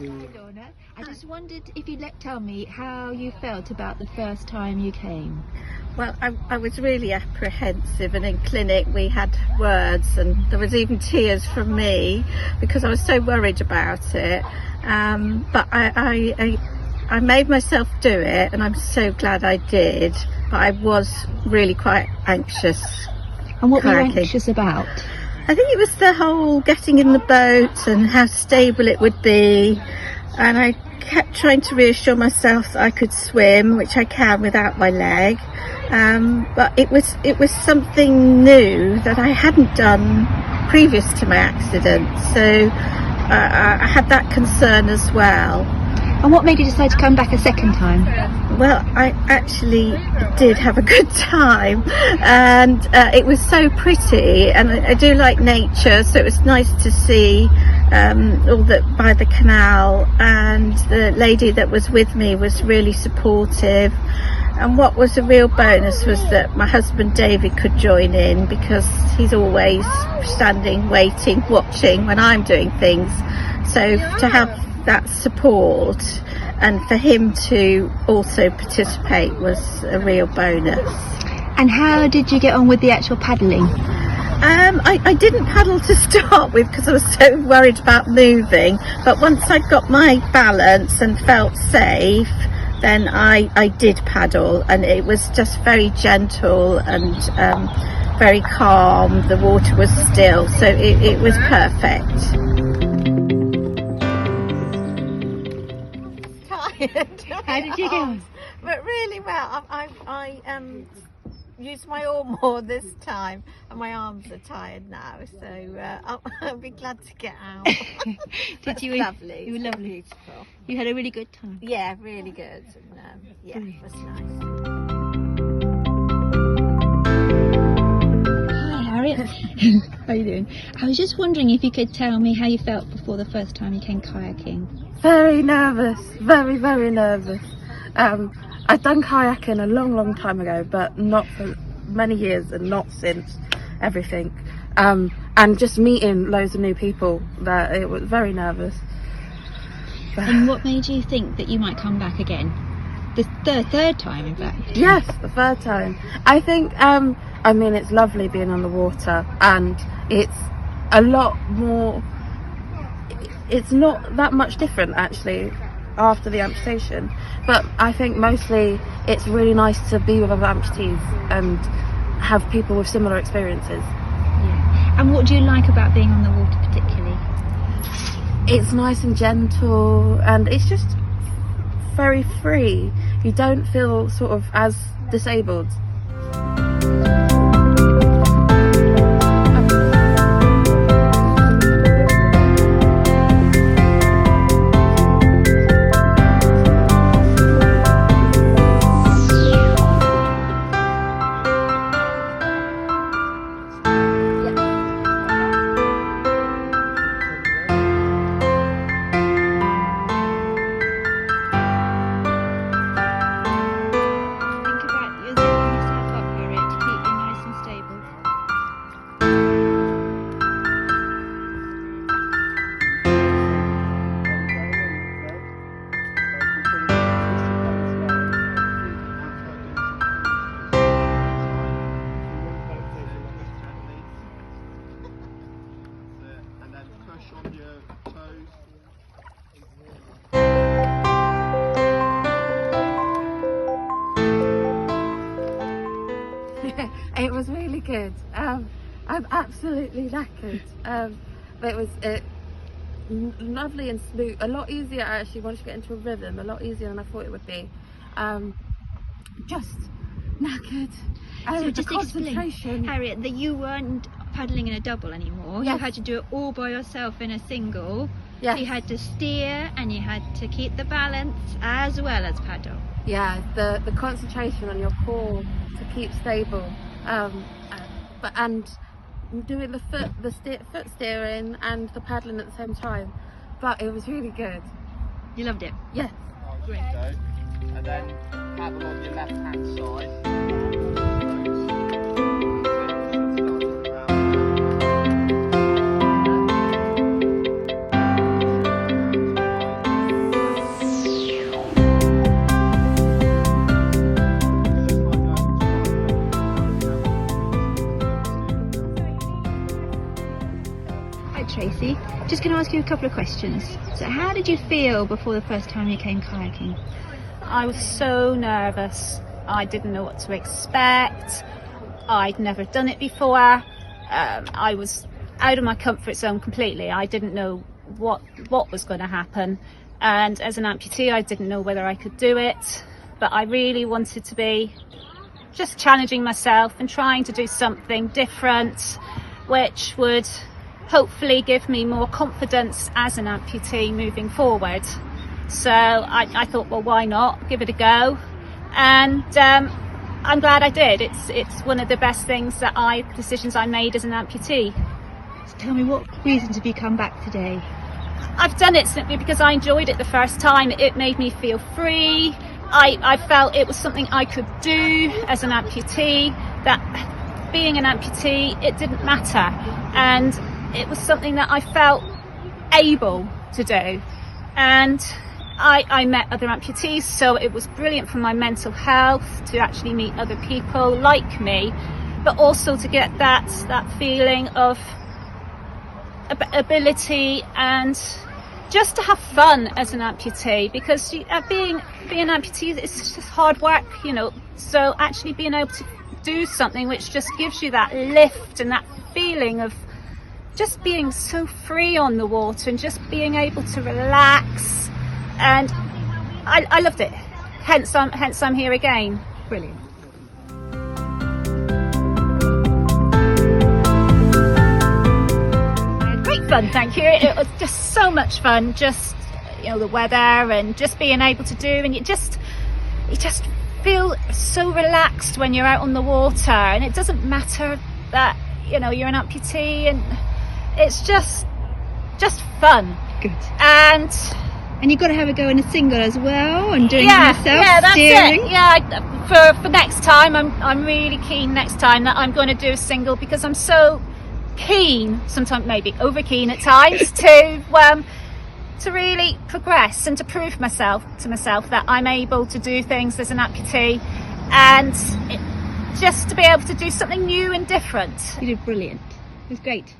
Lorna. I just wondered if you'd tell me how you felt about the first time you came. Well, I was really apprehensive, and in clinic we had words, and there was even tears from me because I was so worried about it. But I made myself do it, and I'm so glad I did. But I was really quite anxious. And what were you anxious about? I think it was the whole getting in the boat and how stable it would be, and I kept trying to reassure myself that I could swim, which I can without my leg, but it was something new that I hadn't done previous to my accident, so I had that concern as well. And what made you decide to come back a second time? Well, I actually did have a good time, and it was so pretty, and I do like nature, so it was nice to see all that by the canal, and the lady that was with me was really supportive. And what was a real bonus was that my husband David could join in, because he's always standing, waiting, watching when I'm doing things. So to have that support and for him to also participate was a real bonus. And how did you get on with the actual paddling? I didn't paddle to start with because I was so worried about moving, but once I got my balance and felt safe, then I did paddle, and it was just very gentle and very calm. The water was still, so it was perfect. How did you go? But really well. I used my oar more this time, and my arms are tired now, so I'll be glad to get out. Did you? Lovely. You were lovely. Beautiful. You had a really good time. Yeah, really good. And, yeah, it was nice. Hi, Harriet. How are you doing? I was just wondering if you could tell me how you felt before the first time you came kayaking. Very nervous, very, very nervous. I'd done kayaking a long time ago, but not for many years, and not since everything. And just meeting loads of new people, that it was very nervous. And what made you think that you might come back again? The third time, in fact. Yes, the third time. I think, I mean, it's lovely being on the water, and it's a lot more, it's not that much different actually after the amputation, but I think mostly it's really nice to be with other amputees and have people with similar experiences. Yeah. And what do you like about being on the water particularly? It's nice and gentle, and it's just very free. You don't feel sort of as disabled. It was really good. I'm absolutely knackered. But it was lovely and smooth. A lot easier actually once you get into a rhythm. A lot easier than I thought it would be. Just knackered. So just concentration. explain, Harriet, that you weren't paddling in a double anymore. Yes. You had to do it all by yourself in a single. Yes. You had to steer and you had to keep the balance as well as paddle. Yeah, the concentration on your core to keep stable, and doing the foot steering and the paddling at the same time. But it was really good. You loved it? Yes. Great. And then paddle on your left hand side. just going to ask you a couple of questions. So how did you feel before the first time you came kayaking? I was so nervous. I didn't know what to expect. I'd never done it before. I was out of my comfort zone completely. I didn't know what was going to happen. And as an amputee, I didn't know whether I could do it. But I really wanted to be just challenging myself and trying to do something different, which would hopefully give me more confidence as an amputee moving forward. So I thought, well, why not give it a go? And I'm glad I did. It's one of the best decisions I made as an amputee. So tell me, what reasons have you come back today? I've done it simply because I enjoyed it the first time. It made me feel free. I felt it was something I could do as an amputee, that being an amputee, it didn't matter. And it was something that I felt able to do. And I met other amputees, so it was brilliant for my mental health to actually meet other people like me, but also to get that feeling of ability and just to have fun as an amputee, because being an amputee, it's just hard work, you know. So actually being able to do something which just gives you that lift and that feeling of just being so free on the water and just being able to relax, and I loved it. Hence I'm here again. Brilliant. Great fun, thank you. It was just so much fun. Just, you know, the weather and just being able to do, and you just feel so relaxed when you're out on the water, and it doesn't matter that, you know, you're an amputee, and it's just fun. Good. And you've got to have a go in a single as well, and doing it yourself. Yeah, that's steering. it. Yeah, for next time, I'm really keen next time that I'm going to do a single, because I'm so keen, sometimes maybe over keen at times, to really progress and to prove to myself that I'm able to do things as an amputee, and just to be able to do something new and different. You did brilliant. It was great.